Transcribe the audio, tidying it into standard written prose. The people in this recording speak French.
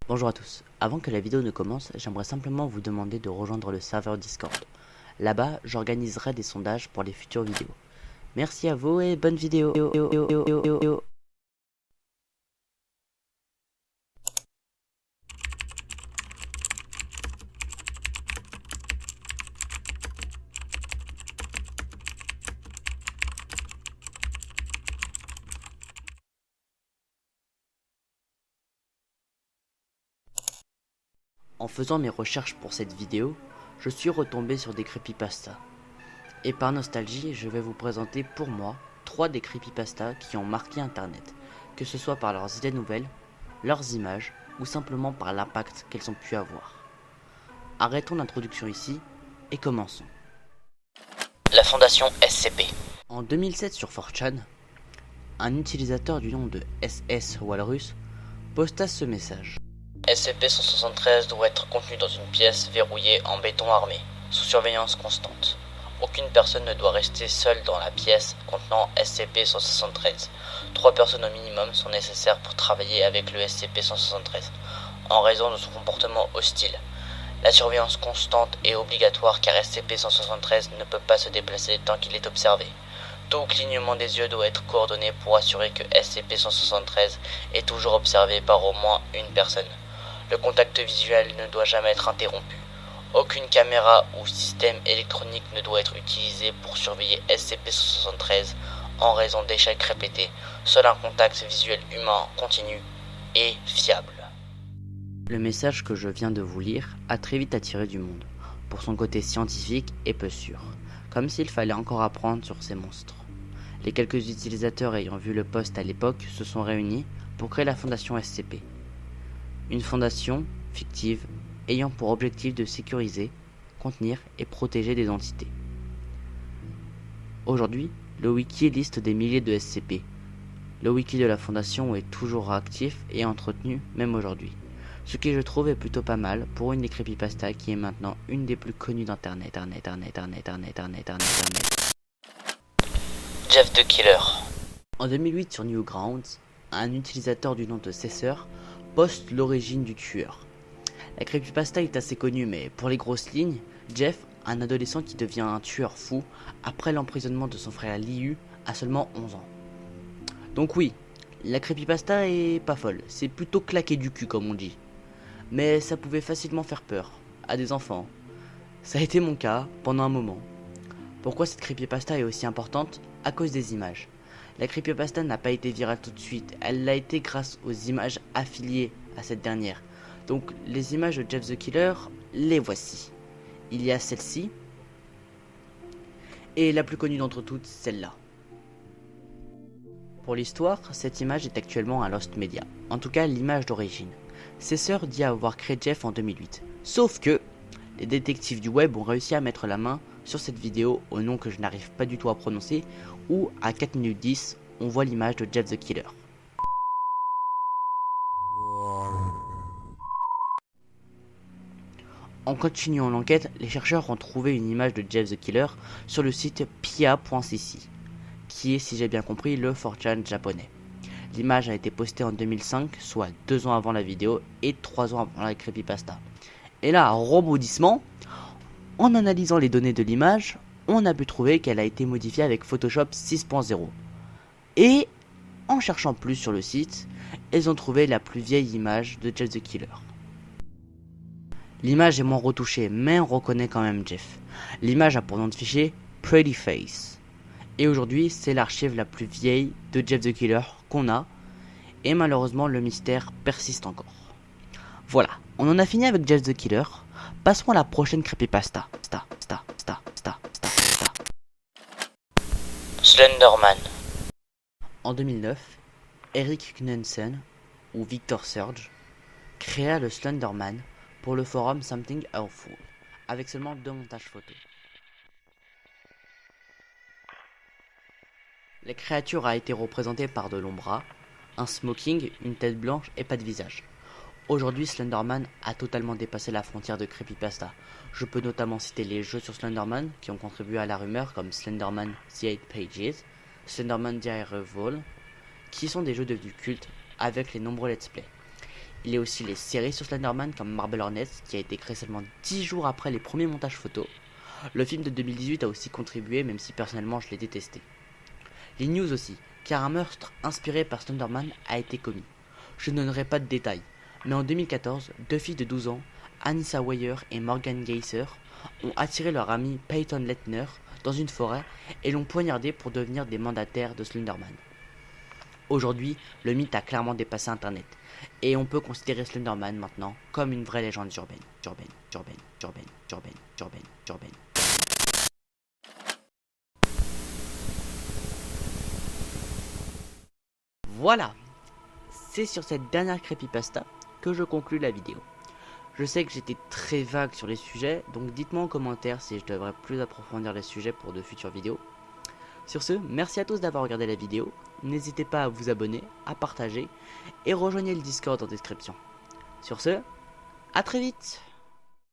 Bonjour à tous, avant que la vidéo ne commence, j'aimerais simplement vous demander de rejoindre le serveur Discord. Là-bas, j'organiserai des sondages pour les futures vidéos. Merci à vous et bonne vidéo. En faisant mes recherches pour cette vidéo, je suis retombé sur des creepypastas. Et par nostalgie, je vais vous présenter pour moi 3 des creepypastas qui ont marqué internet, que ce soit par leurs idées nouvelles, leurs images ou simplement par l'impact qu'elles ont pu avoir. Arrêtons l'introduction ici et commençons. La fondation SCP. En 2007 sur 4chan, un utilisateur du nom de SS Walrus posta ce message. SCP-173 doit être contenu dans une pièce verrouillée en béton armé, sous surveillance constante. Aucune personne ne doit rester seule dans la pièce contenant SCP-173. 3 personnes au minimum sont nécessaires pour travailler avec le SCP-173, en raison de son comportement hostile. La surveillance constante est obligatoire car SCP-173 ne peut pas se déplacer tant qu'il est observé. Tout clignement des yeux doit être coordonné pour assurer que SCP-173 est toujours observé par au moins une personne. Le contact visuel ne doit jamais être interrompu. Aucune caméra ou système électronique ne doit être utilisé pour surveiller SCP-173 en raison d'échecs répétés. Seul un contact visuel humain continu et fiable. Le message que je viens de vous lire a très vite attiré du monde, pour son côté scientifique et peu sûr, comme s'il fallait encore apprendre sur ces monstres. Les quelques utilisateurs ayant vu le post à l'époque se sont réunis pour créer la fondation SCP. Une fondation fictive ayant pour objectif de sécuriser, contenir et protéger des entités. Aujourd'hui, le wiki liste des milliers de SCP. Le wiki de la fondation est toujours actif et entretenu même aujourd'hui. Ce qui je trouve est plutôt pas mal pour une des creepypastas qui est maintenant une des plus connues d'internet. Jeff the Killer. En 2008 sur Newgrounds, un utilisateur du nom de Cesseur poste l'origine du tueur. La creepypasta est assez connue, mais pour les grosses lignes, Jeff, un adolescent qui devient un tueur fou après l'emprisonnement de son frère Liu à seulement 11 ans. Donc oui, la creepypasta est pas folle, c'est plutôt claqué du cul comme on dit. Mais ça pouvait facilement faire peur à des enfants. Ça a été mon cas pendant un moment. Pourquoi cette creepypasta est aussi importante? À cause des images. La creepypasta n'a pas été virale tout de suite, elle l'a été grâce aux images affiliées à cette dernière. Donc les images de Jeff the Killer, les voici. Il y a celle-ci, et la plus connue d'entre toutes, celle-là. Pour l'histoire, cette image est actuellement à Lost Media, en tout cas l'image d'origine. Cesseur dit avoir créé Jeff en 2008, sauf que les détectives du web ont réussi à mettre la main sur cette vidéo au nom que je n'arrive pas du tout à prononcer, où à 4 minutes 10, on voit l'image de Jeff the Killer. En continuant l'enquête, les chercheurs ont trouvé une image de Jeff the Killer sur le site pia.cc, qui est, si j'ai bien compris, le 4chan japonais. L'image a été postée en 2005, soit 2 ans avant la vidéo et 3 ans avant la creepypasta. Et là, rebondissement, en analysant les données de l'image, on a pu trouver qu'elle a été modifiée avec Photoshop 6.0. Et en cherchant plus sur le site, ils ont trouvé la plus vieille image de Jeff the Killer. L'image est moins retouchée, mais on reconnaît quand même Jeff. L'image a pour nom de fichier Pretty Face. Et aujourd'hui, c'est l'archive la plus vieille de Jeff the Killer qu'on a. Et malheureusement, le mystère persiste encore. Voilà, on en a fini avec Jeff the Killer. Passons à la prochaine creepypasta. Slenderman. En 2009, Eric Knudsen, ou Victor Surge, créa le Slenderman pour le forum Something Awful, avec seulement 2 montages photos. La créature a été représentée par de longs bras, un smoking, une tête blanche et pas de visage. Aujourd'hui, Slenderman a totalement dépassé la frontière de creepypasta. Je peux notamment citer les jeux sur Slenderman qui ont contribué à la rumeur comme Slenderman The 8 Pages, Slenderman Diary Vol, qui sont des jeux devenus cultes avec les nombreux let's play. Il y a aussi les séries sur Slenderman comme Marble Hornets qui a été créé seulement 10 jours après les premiers montages photos. Le film de 2018 a aussi contribué, même si personnellement je l'ai détesté. Les news aussi, car un meurtre inspiré par Slenderman a été commis. Je ne donnerai pas de détails, mais en 2014, deux filles de 12 ans, Anissa Weier et Morgan Geyser, ont attiré leur ami Peyton Lettner dans une forêt et l'ont poignardé pour devenir des mandataires de Slenderman. Aujourd'hui, le mythe a clairement dépassé Internet, et on peut considérer Slenderman maintenant comme une vraie légende urbaine. Voilà, c'est sur cette dernière creepypasta que je conclus la vidéo. Je sais que j'étais très vague sur les sujets, donc dites-moi en commentaire si je devrais plus approfondir les sujets pour de futures vidéos. Sur ce, merci à tous d'avoir regardé la vidéo, n'hésitez pas à vous abonner, à partager et rejoignez le Discord en description. Sur ce, à très vite.